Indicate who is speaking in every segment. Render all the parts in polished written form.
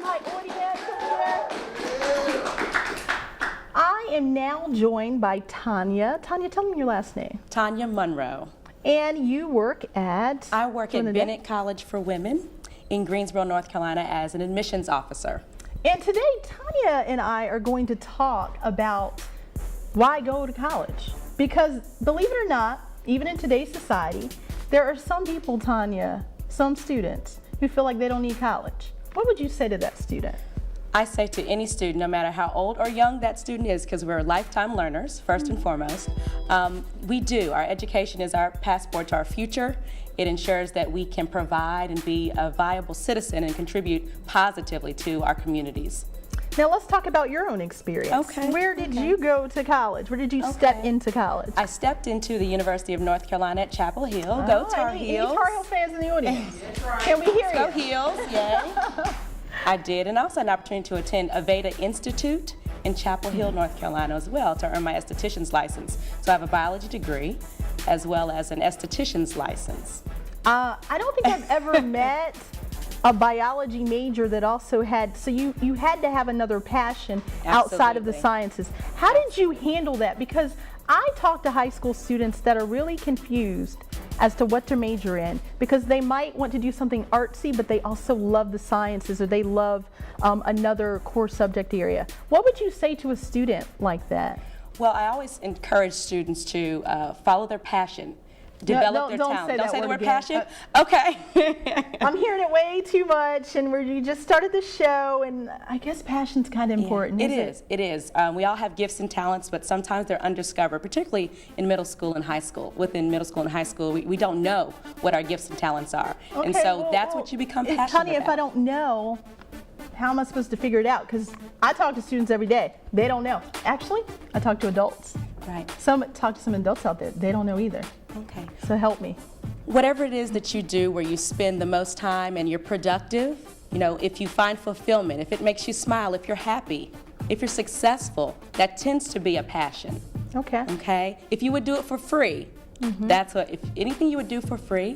Speaker 1: my audience here. I am now joined by Tanya. Tanya, tell me your last name.
Speaker 2: Tanya Monroe.
Speaker 1: And you work at?
Speaker 2: I work at Bennett College for Women in Greensboro, North Carolina as an admissions officer.
Speaker 1: And today, Tanya and I are going to talk about why go to college. Because believe it or not, even in today's society, there are some people, Tanya, some students, who feel like they don't need college. What would you say to that student?
Speaker 2: I say to any student, no matter how old or young that student is, because we're lifetime learners, first and foremost, our education is our passport to our future. It ensures that we can provide and be a viable citizen and contribute positively to our communities.
Speaker 1: Now let's talk about your own experience.
Speaker 2: Okay.
Speaker 1: Where did you go to college? Where did you step into college?
Speaker 2: I stepped into the University of North Carolina at Chapel Hill. Go Tar Heels.
Speaker 1: Any Tar Heel fans in the audience? Can we hear you?
Speaker 2: Go Heels, yay. I did, and I also had an opportunity to attend Aveda Institute in Chapel Hill, North Carolina as well to earn my esthetician's license. So I have a biology degree as well as an esthetician's license.
Speaker 1: I don't think I've ever met a biology major that also had, so you had to have another passion outside of the sciences. How did you handle that? Because I talk to high school students that are really confused as to what to major in, because they might want to do something artsy, but they also love the sciences, or they love another core subject area. What would you say to a student like that?
Speaker 2: Well, I always encourage students to follow their passion. Develop their talent. Don't say the word passion? Okay.
Speaker 1: I'm hearing it way too much, and you just started the show, and I guess passion's kind of important,
Speaker 2: It is. We all have gifts and talents, but sometimes they're undiscovered, particularly in middle school and high school. Within middle school and high school, we don't know what our gifts and talents are.
Speaker 1: Okay,
Speaker 2: and so that's what you become passionate
Speaker 1: Tanya,
Speaker 2: about.
Speaker 1: if I don't know, how am I supposed to figure it out? Because I talk to students every day. They don't know. Actually, I talk to adults.
Speaker 2: Right.
Speaker 1: Talk to some adults out there. They don't know either.
Speaker 2: Okay.
Speaker 1: So help me.
Speaker 2: Whatever it is that you do where you spend the most time and you're productive, you know, if you find fulfillment, if it makes you smile, if you're happy, if you're successful, that tends to be a passion.
Speaker 1: Okay.
Speaker 2: Okay? If you would do it for free, that's what, if anything you would do for free,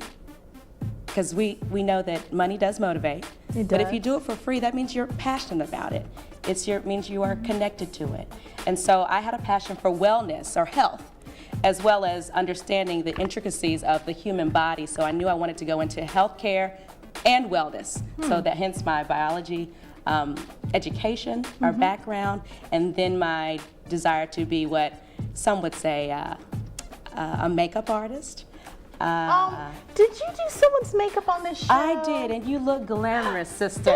Speaker 2: because we know that money does motivate.
Speaker 1: It
Speaker 2: But
Speaker 1: does.
Speaker 2: if you do it for free, that means you're passionate about it. It means you are connected to it. And so I had a passion for wellness or health, as well as understanding the intricacies of the human body. So I knew I wanted to go into healthcare and wellness. So that hence my biology education, our background, and then my desire to be what some would say a makeup artist.
Speaker 1: Did you do someone's makeup on this show?
Speaker 2: I did, and you look glamorous, sister.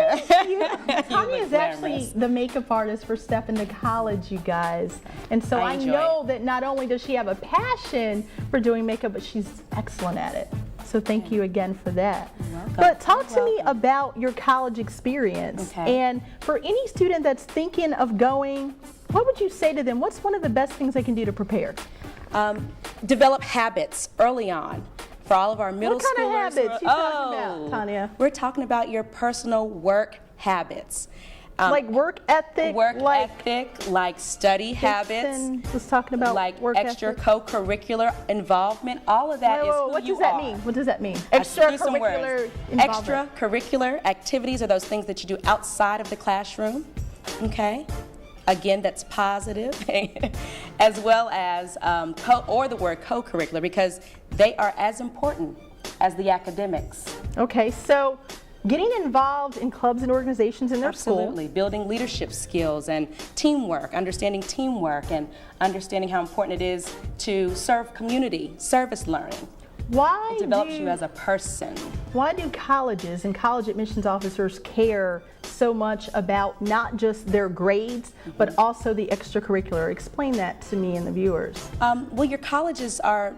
Speaker 1: Tanya is actually the makeup artist for Step Into College, you guys. And so I know that not only does she have a passion for doing makeup, but she's excellent at it. So thank you again for that. But talk to me about your college experience.
Speaker 2: Okay.
Speaker 1: And for any student that's thinking of going, what would you say to them? What's one of the best things they can do to prepare?
Speaker 2: Develop habits early on. For all of our middle schoolers.
Speaker 1: What kind of habits you talking about, Tanya?
Speaker 2: We're talking about your personal work habits.
Speaker 1: Like work ethic?
Speaker 2: Like study habits.
Speaker 1: Was talking about
Speaker 2: like
Speaker 1: work
Speaker 2: extra
Speaker 1: ethic?
Speaker 2: co-curricular involvement. All of that is who
Speaker 1: what
Speaker 2: you
Speaker 1: does that
Speaker 2: are.
Speaker 1: mean? What does that mean?
Speaker 2: Extracurricular
Speaker 1: involvement.
Speaker 2: Extracurricular activities are those things that you do outside of the classroom. Okay. Again, that's positive, as well as the word co-curricular, because they are as important as the academics.
Speaker 1: Okay, so getting involved in clubs and organizations in their
Speaker 2: Absolutely.
Speaker 1: school.
Speaker 2: Building leadership skills and teamwork, understanding teamwork, and understanding how important it is to serve community, service learning.
Speaker 1: It
Speaker 2: develops you as a person.
Speaker 1: Why do colleges and college admissions officers care so much about not just their grades, but also the extracurricular? Explain that to me and the viewers.
Speaker 2: Well, your colleges are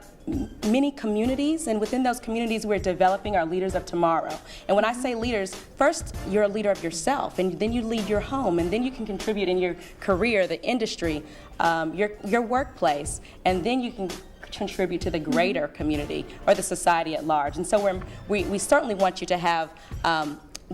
Speaker 2: many communities, and within those communities we're developing our leaders of tomorrow. And when I say leaders, first you're a leader of yourself, and then you lead your home, and then you can contribute in your career, the industry, your workplace, and then you can contribute to the greater community or the society at large. And so we certainly want you to have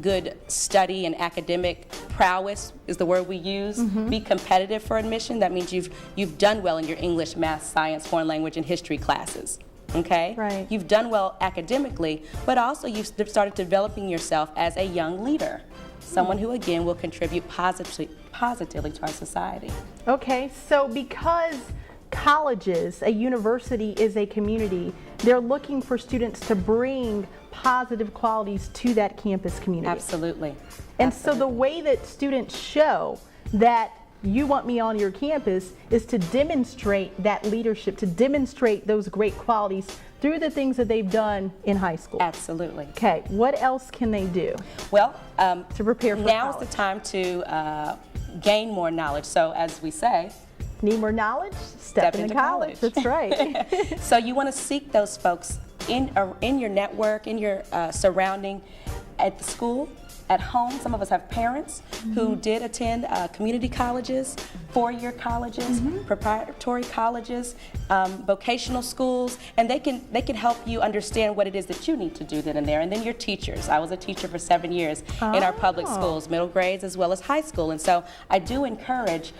Speaker 2: good study and academic prowess is the word we use. Be competitive for admission. That means you've done well in your English, math, science, foreign language, and history classes. Okay?
Speaker 1: Right.
Speaker 2: You've done well academically, but also you've started developing yourself as a young leader. someone who, again, will contribute positively to our society.
Speaker 1: Okay, so because colleges, a university is a community, they're looking for students to bring positive qualities to that campus community.
Speaker 2: Absolutely.
Speaker 1: And so the way that students show that you want me on your campus is to demonstrate that leadership, to demonstrate those great qualities through the things that they've done in high school.
Speaker 2: Absolutely.
Speaker 1: Okay, what else can they do
Speaker 2: Well,
Speaker 1: to prepare for
Speaker 2: now
Speaker 1: college?
Speaker 2: is the time to gain more knowledge. So as we say,
Speaker 1: Need more knowledge? Step into college. That's right.
Speaker 2: so you want to seek those folks in your network, in your surrounding, at the school, at home. Some of us have parents who did attend community colleges, four-year colleges, preparatory colleges, vocational schools, and they can help you understand what it is that you need to do then and there. And then your teachers. I was a teacher for 7 years in our public schools, middle grades as well as high school. And so I do encourage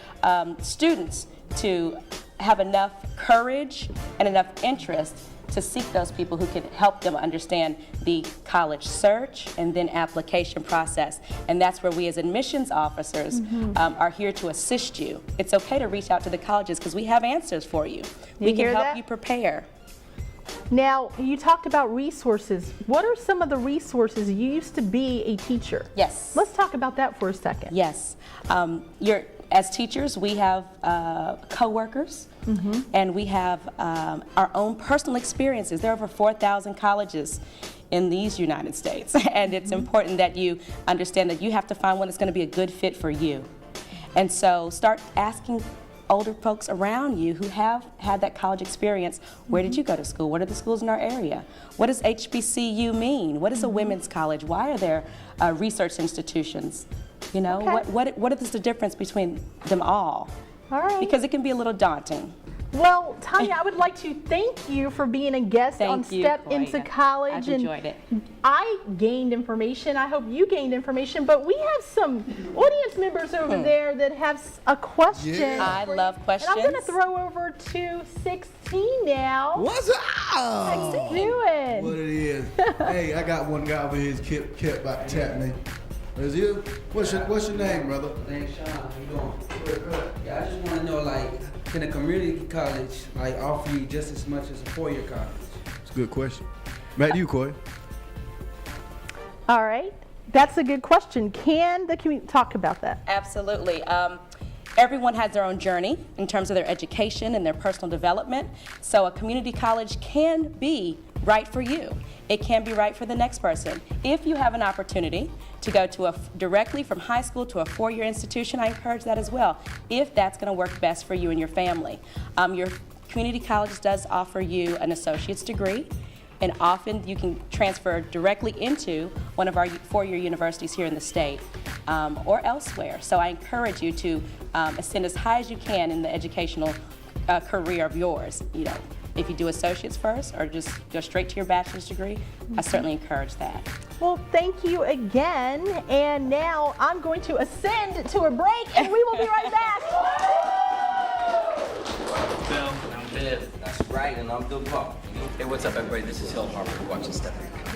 Speaker 2: students to have enough courage and enough interest to seek those people who can help them understand the college search and then application process. And that's where we as admissions officers are here to assist you. It's okay to reach out to the colleges because we have answers for you. We can help you prepare.
Speaker 1: Now, you talked about resources. What are some of the resources? You used to be a teacher.
Speaker 2: Yes.
Speaker 1: Let's talk about that for a second.
Speaker 2: Yes. As teachers, we have co-workers, and we have our own personal experiences. There are over 4,000 colleges in these United States, and it's important that you understand that you have to find one that's going to be a good fit for you. And so start asking older folks around you who have had that college experience, where did you go to school? What are the schools in our area? What does HBCU mean? What is a women's college? Why are there research institutions? You know, what is the difference between them all?
Speaker 1: All right.
Speaker 2: Because it can be a little daunting.
Speaker 1: Well, Tanya, I would like to thank you for being a guest on Step Into College.
Speaker 2: I've enjoyed it.
Speaker 1: I gained information. I hope you gained information. But we have some audience members over there that have a question.
Speaker 3: Yeah.
Speaker 2: I love questions.
Speaker 1: And I'm going to throw over to 16 now.
Speaker 3: What's up?
Speaker 1: Let's do it.
Speaker 3: What it is? Hey, I got one guy over here. He's kept about to tap me. Is you? What's your name, brother?
Speaker 4: Name's Sean. How you doing? Yeah, I just want to know, like, can a community college like offer you just as much as a four-year college?
Speaker 3: It's a good question. Back to you, Koyah.
Speaker 1: All right. That's a good question. Can the community talk about that?
Speaker 2: Absolutely. Everyone has their own journey in terms of their education and their personal development. So a community college can be right for you. It can be right for the next person. If you have an opportunity to go to directly from high school to a four-year institution, I encourage that as well, if that's going to work best for you and your family. Your community college does offer you an associate's degree, and often you can transfer directly into one of our four-year universities here in the state or elsewhere. So I encourage you to ascend as high as you can in the educational career of yours. You know, if you do associates first or just go straight to your bachelor's degree, I certainly encourage that.
Speaker 1: Well, thank you again. And now I'm going to ascend to a break, and we will be right back.
Speaker 5: Phil, I'm Viv.
Speaker 6: That's right, and I'm Good Luck.
Speaker 5: Hey, what's up, everybody? This is Hill Harper. You're watching Step Into College.